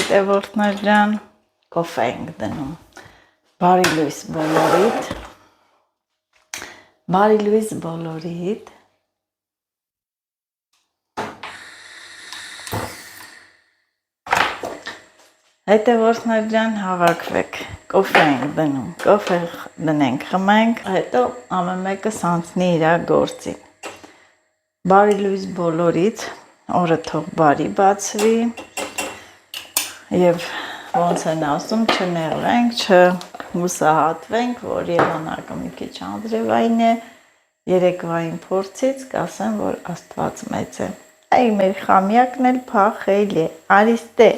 հետևորդներ ջան, կոֆե ենք դնում։ Բարի լույս բոլորիդ։ Բարի լույս բոլորիդ։ Հետևորդներ ջան, հավաքվեք, կոֆե ենք դնում, կոֆե դնենք, խմենք, հետո ամեն մեկս անցնի իր գործին։ Բարի լույս բոլորից, օրը թող բարի բացվի եւ ոնց են ասում, չնեղվենք, չհուսահատվենք, որ եղանակը մի քիչ անձրևային է, երեկվային փորձից կասեմ, որ Աստված մեծ է։ Այ մեր խամյակն էլ փախել է, արիստե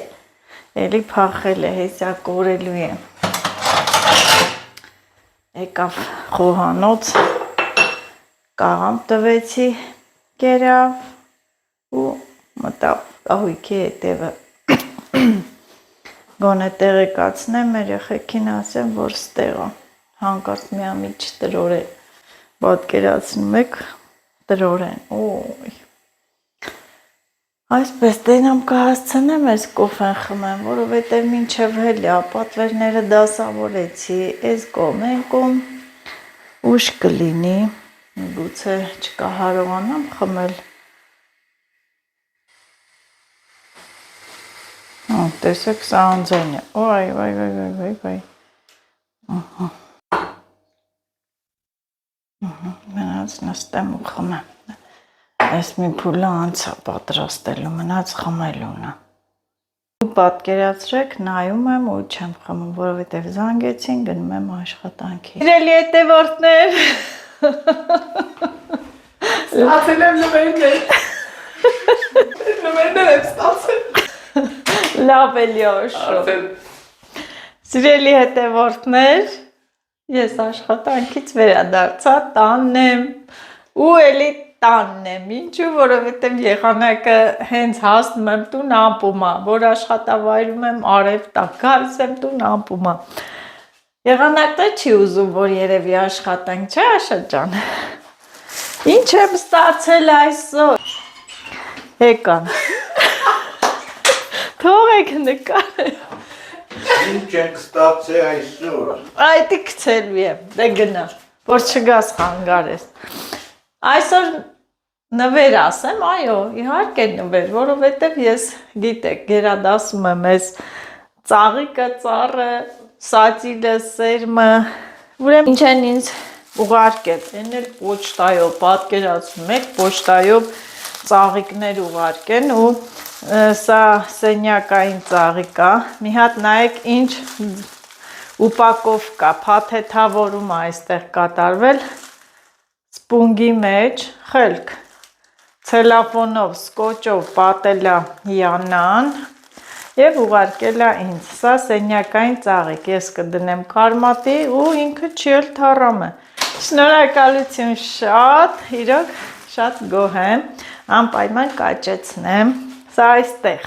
Էլի փախել է, հեսյա կորելու է։ Եկավ խոհանոց, կաղամ տվեցի, կերավ ու մտավ կահույքի հետևը։ Գոնե տեղեկացնեմ երեխեքին ասեմ, որ ստեղա, հանկարծ միամիջ տրորեն, պատկերացնում եք տրորեն, օй։ Այսպես տենամ կհասցնեմ ես կոֆեն խմեմ, որովհետև մինչև հելյա պատվերները դասավորեցի, ես կոմենքում ուշ կլինի, գուցե չկահարողանամ խմել։ Տեսեք սա անձայն է, վայ, մնաց նստեմ ու խմեմ։ Այս մի փուլը անցա պատրաստելու, մնաց խմելունը։ Պատկերացրեք, նայում եմ ու չեմ խմում, որովհետև զանգեցին, գնում եմ աշխատանքի։ Սիրելի հետևորդներ։ Ստացել եմ նվերներ։ Նվերներ եմ ստացել։ Լավ էլի աշո։ Սիրելի հետևորդներ, ես աշխատանքից վերադարձա, տանն եմ ու էլի տանն եմ, ինչու, որովհետև եղանակը հենց հասնում եմ տուն ամպում է, որ աշխատավայրում եմ արև տակ, գալիս եմ տուն ամպում է։ Եղանակը չի ուզում, որ երևի աշխատանք, չէ Աշա ջան։ Ինչ եմ ստացել այսօր։ Եկան։ Թողեք նկարել։ Ինչ ենք ստացել այսօր։ Այդի գցելու եմ, դե գնա, որ չգաս խանգարես։ Այսօր նվեր ասեմ, այո, իհարկե նվեր, որովհետև ես գիտեք, գերադասում եմ ես ծաղիկը, ծառը, սածիլը, սերմը, ուրեմն ինչ են ինձ ուղարկել, են էլ պոչտայով, պատկերացնում եք, պոչտայով ծաղիկներ ուղարկեն ու սա սենյակային ծաղիկ է, մի հատ նայեք ինչ ուպակովկա, փաթեթավորում է այստեղ կատարվել, սպունգի մեջ, խելք, ցելոֆանով, սկոչով պատել է հիանան և ուղարկել է ինձ, սա սենյակային ծաղիկ, ես կդնեմ կարմատի ու ինքը չի էլ թառամ է, շնորհակալություն շատ, իրոք շատ գոհ եմ, անպայման կաճեցնեմ, սա այստեղ,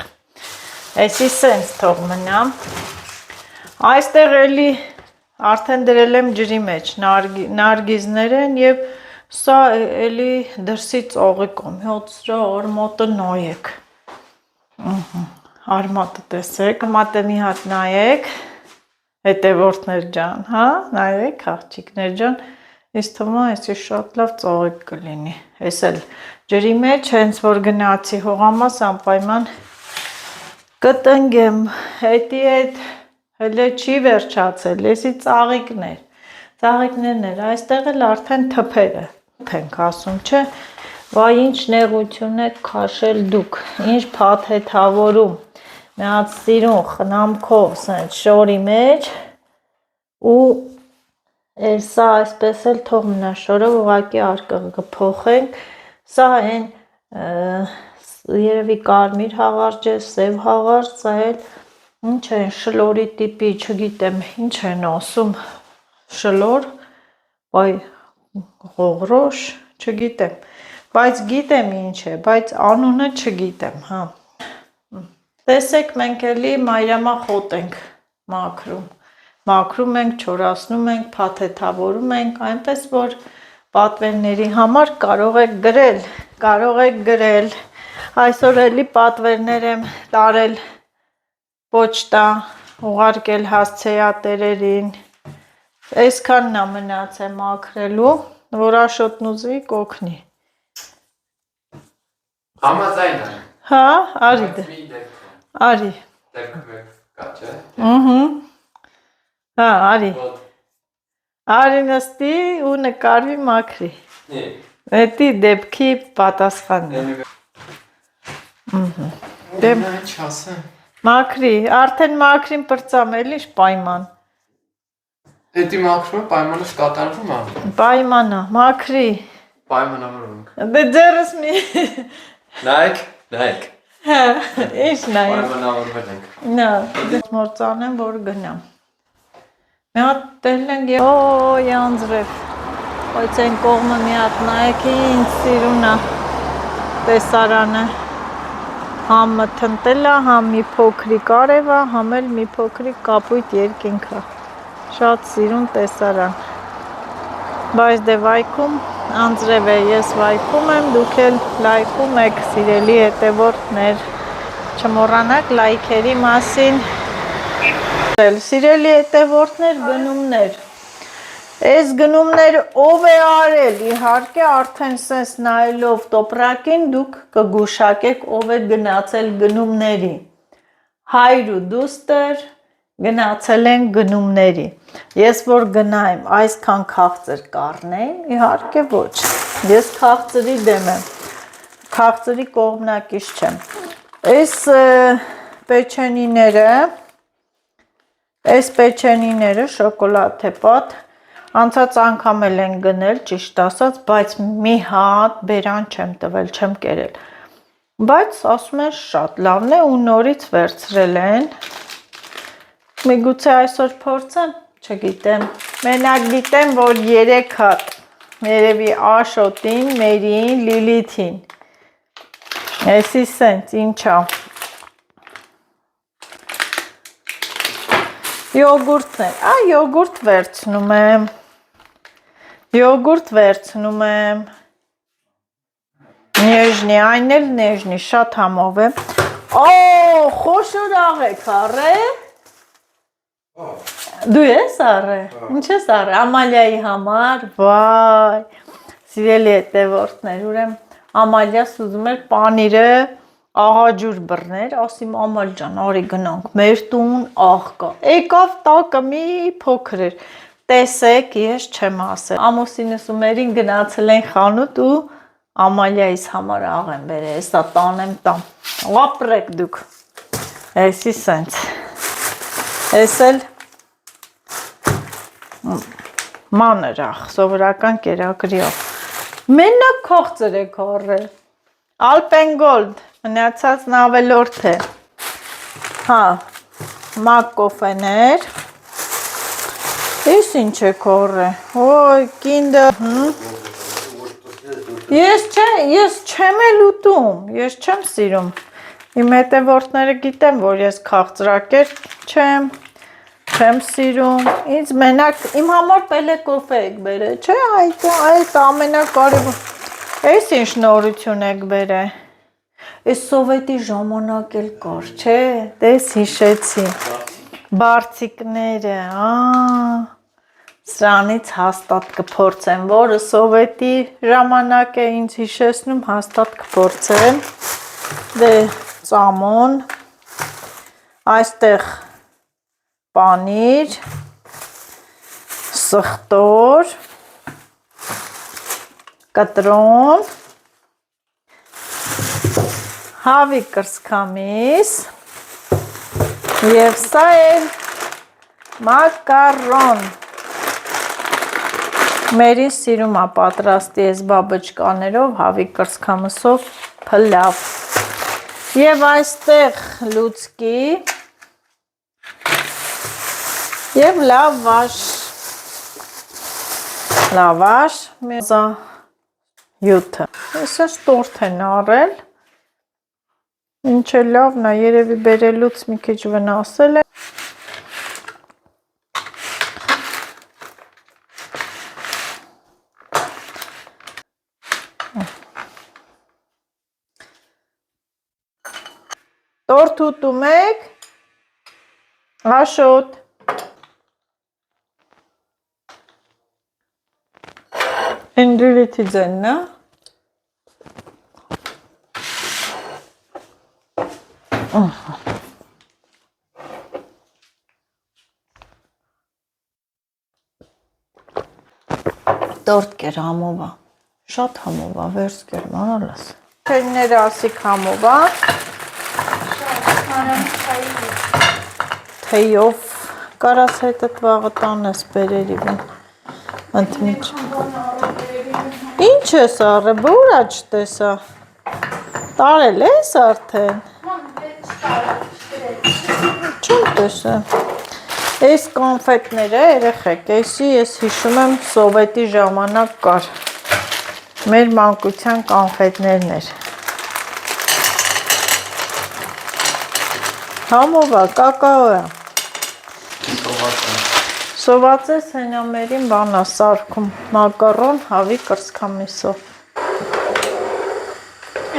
էսի սենց թող մնամ, այստեղ էլի արդեն դրել եմ ջրի մեջ, նարգիզներ են և սա էլի դրսի ծաղիկ եմ, հոտ սրա արմատը նայեք, արմատը տեսեք, արմատը մի հատ նայեք, հետևորդներ ջան, հա, նայեք աղջիկներ ջան, ես թվում է այսի շատ լավ ծաղիկ կլինի, ես էլ ջրի մեջ հենց որ գնացի հողամաս անպայման կտնգեմ, հետի հետ հլը չի վերջացել, եսի ծաղիկներն էր, այստեղ էլ արդեն թփերը, ենք ասում չէ, վայ ինչ նեղություն եք քաշել դուք, ինչ փաթեթավորում, մի հատ սիրուն խնամքով սենց շորի մեջ ու սա այսպես էլ թող մնա շորով ուղղակի արկղ կփոխենք, սա են երևի կարմիր հաղարջ է, սև հաղարջ, սա էլ ինչ են շլորի տիպի, չգիտեմ ինչ են ասում, շլոր, բայ ղողրոշ, չգիտեմ, բայց գիտեմ ինչ է, բայց անունը չգիտեմ, հա։ Տեսեք մենք էլի մայրամախոտ ենք մաքրում ենք, չորացնում ենք, փաթեթավորում ենք, այնպես որ պատվերների համար կարող եք գրել, այսօր էլի պատվերներ եմ տարել պոչտա ուղարկել հասցեատերերին։ Այսքանն է մնացել մաքրելու, որ Աշոտն ուզի կօգնի։ Համաձայն եմ։ Հա, արի դե։ Մի դեպքում։ Արի։ Դեպքում կա, չէ։ Հա, արի։ Արի նստի ու նկարվի մաքրի։ Էդի դեպքի պատասխանն է։ Դեմ ինչ ասեմ։ Մաքրի, արդեն մաքրին պրծամ, էլ ինչ պայման։ Էդի մաքրումը պայմանը կատարվում է։ Պայմանա, մաքրի։ Պայմանավորվում։ Դե ձերս մի։ Նայեք։ Հա, ինչ նայ։ Պայմանավորվել ենք։ Նա, մորցանեմ, որ գնամ։ Մի հատ տելենք և օй անձրև։ Ոյց են կողմը մի հատ նայեք ինչ սիրուն է տեսարանը։ Համ մթնտել է, համ մի փոքրիկ արև է, համ էլ մի փոքրիկ կապույտ երկինք է։ Շատ սիրուն տեսարան։ Բայց դե վայքում անձրև է, ես վայքում եմ, դուք էլ լայքում եք, սիրելի հետևորդներ, չմոռանաք լայքերի մասին։ Սիրելի հետևորդներ, գնումներ։ Այս գնումները ով է արել, իհարկե արդեն սենց նայելով տոպրակին դուք կգուշակեք ով է գնացել գնումների։ Հայր ու դուստր գնացել են գնումների։ Ես որ գնայեմ այսքան քաղցր կառնեին, իհարկե ոչ։ Ես քաղցրի դեմ եմ, քաղցրի կողմնակից չեմ։ Այս պեչենիները շոկոլադ թեպատ անցած անգամ էլ են գնել, ճիշտ ասած, բայց մի հատ բերան չեմ տվել, չեմ կերել։ Բայց ասում են շատ լավն է ու նորից վերցրել են։ Միգուցե այսօր փորձեմ, չգիտեմ։ Մենակ գիտեմ, որ 3 հատ, երևի Աշոտին, Մերիին, Լիլիթին։ Էսի սենց, ինչա։ Յոգուրտն է, յոգուրտ վերցնում եմ, նեժնի, այն էլ նեժնի, շատ համով է, խոշոր աղեք առե, դու ես առե, ինչ ես առե, Ամալիայի համար, վայ, սիրելի հետևորդներ, ուրեմ Ամալիաս ուզում էր պանիրը աղաջուր բռներ, ասիմ Ամալ ջան, արի գնանք, մեր տուն աղ կա, եկավ տակը մի փոքր էր, տեսեք, ես չեմ ասել, ամուսինս ու Մերին գնացել են խանութ ու Ամալիայիս համար աղ եմ բերել, հեսա տանեմ տամ, ապրեք դուք, էսի սենց, ես էլ մանր աղ, սովորական կերակրի աղ, մենակ քաղցր եք առել, Alpengold, մնացածն ավելորդ է, հա, մակ կոֆեներ, ես ինչ եք առել, ոյ, կինդը, ես չեմ էլ ուտում, ես չեմ սիրում, իմ հետևորդները գիտեմ, որ ես քաղցրակեր չեմ սիրում, ինձ մենակ, իմ համար պելե կոֆե եք բերել, չէ, այդ ամենակարևոր, ես ինչ նորություն եք բերել, ես սովետի ժամանակ էլ կար, չէ, դես հիշեցի, բարձիկները, սրանից հաստատ կփորձեմ, որը սովետի ժամանակ է ինձ հիշեցնում, հաստատ կփորձեմ, դե ծամոն, այստեղ պանիր, սխտոր, կտրոն, հավի կրսկամիս և սա էլ մակարոն, Մերին սիրում է պատրաստի ես բաբճկաներով, հավի կրսկամսով փլավ և այստեղ լուցկի և լավաշ, մեզա յութը, ես ես տորդ են առել, ինչ է լավն է, երևի բերելուց մի քիչ վնասել է, տորդ ուտում եք, Աշոտ։ Ինդուլիթի ձեննա։ Տորտ կեր համովա, շատ համովա, վերս կեր, մանալաս։ Թեյները ասիք համովա։ Թեյով կարաս հետըտ վաղը տանես բերերի բին, ընդմիջ։ Ինչ ես առը, բուր աչ տեսա, տարել ես արդեն։ Չում տեսա։ Այս կոնֆետները երեխեք, այսի ես հիշում եմ սովետի ժամանակ կար, մեր մանկության կոնֆետներն էր։ Համովա, կակաո է։ Սովածես հենամերին բանա սարքում, մակարոն, հավի կրսկամիսով։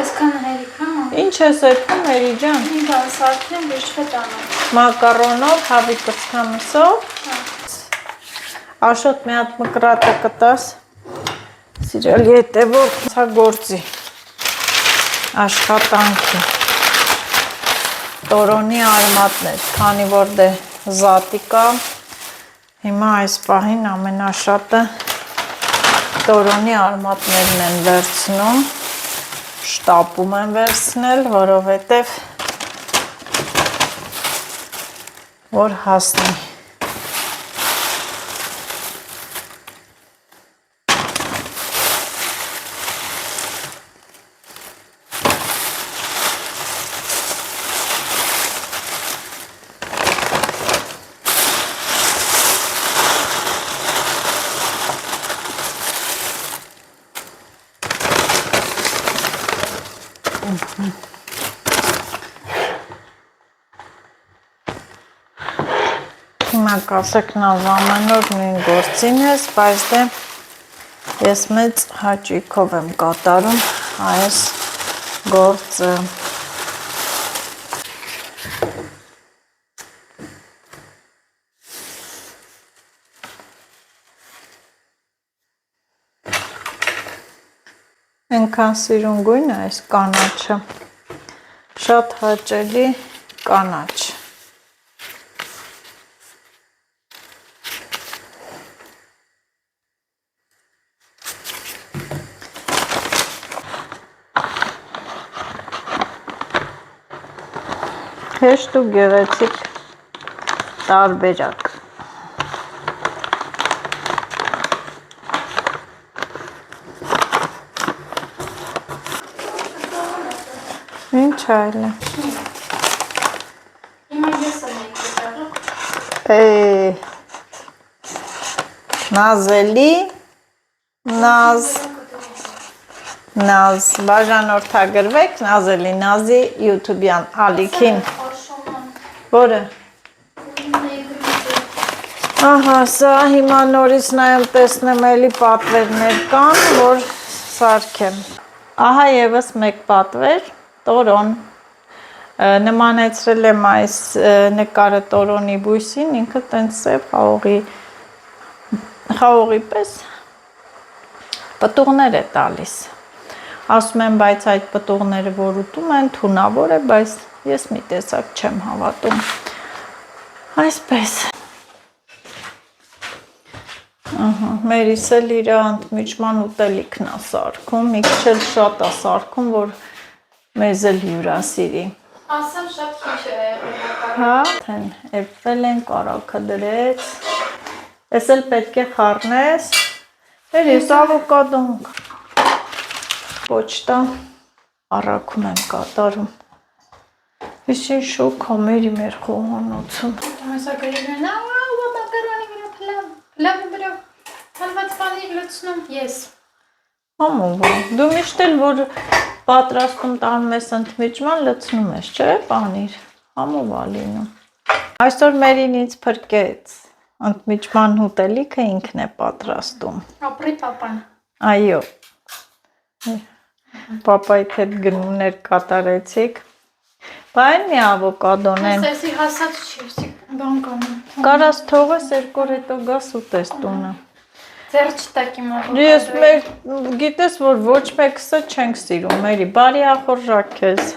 Այսքան հերիք, հա։ Ինչ ես էդքում, հերի ջան։ Ինչ բան սարքնեմ, վիճվե տանեմ։ Մակարոնով, հավի կրսկամիսով։ Աշոտ մի հատ մկրատը կտաս, սիրելի հետևով ցա գործի, աշխատանքի, տորոնի արմատներ, քանի որ դե զատիկա, հիմա այս պահին ամենաշատը տորոնի արմատներն են վերցնում, շտապում են վերցնել, որովհետև որ հասնի։ Հիմա կասեք նավ ամեն օր նույն գործին ես, բայց դե ես մեծ հաճույքով եմ կատարում այս գործը։ Այնքան սիրուն գույն է այս կանաչը, շատ հաճելի կանաչ։ Հեշտ ու գեղեցիկ տարբերակ։ Ինչ այլ է։ Հիմա ես եմ եկել։ Նազելի, նազ, բաժանորդագրվեք, նազելի, նազի յութուբյան ալիքին։ Որը։ Ահա, սա հիմա նորից նայում տեսնեմ էլի պատվերներ կան, որ սարքեմ։ Ահա եւս մեկ պատվեր, տորոն, նմանեցրել եմ այս նկարը տորոնի բույսին, ինքը տենց սև խաղողի պես պտուղներ է տալիս։ Ասում եմ, բայց այդ պտուղները որ ուտում են, թունավոր է, բայց ես մի տեսակ չեմ հավատում։ Այսպես։ Մերիս էլ իր ընդմիջման ուտելիքն է սարքում, մի քիչ էլ շատ է սարքում, որ մեզ էլ հյուրասիրի։ Ասեմ շատ քիչ է եղել։ Հա, թեն էպվել են, կարակը դրեց։ Ես էլ պետք է խառնես։ Մերիս ավոկադոն պոչտա առաքում եմ կատարում։ Իսին շոկ համերի մեր խոհանոցում։ Հեսա գրիգրեն, աղա մակարոնի վրա փլավ վրա, հալված պանիր լցնում, ես։ Համովա, դու միշտ էլ որ պատրաստում տանում ես ընդմիջման լցնում ես, չէ, պանիր, համովա լինում։ Այսօր մերին ինձ փրկեց, ընդմիջման ուտելիքը ինքն է պատրաստում։ Ապրի պապան։ Այո, պապայիդ հետ գնումներ կատարեցիք, բայն մի ավոկադոն են։ Սեսի հասած չի, Բան կանեմ։ Կարաս թողես երկու օր հետո գաս ուտես տունը։ Ձեր չտակ իմ աղոկա։ Ես մեր գիտես որ ոչ մեկսը չենք սիրում, Մերի, բարի ախորժակ քեզ։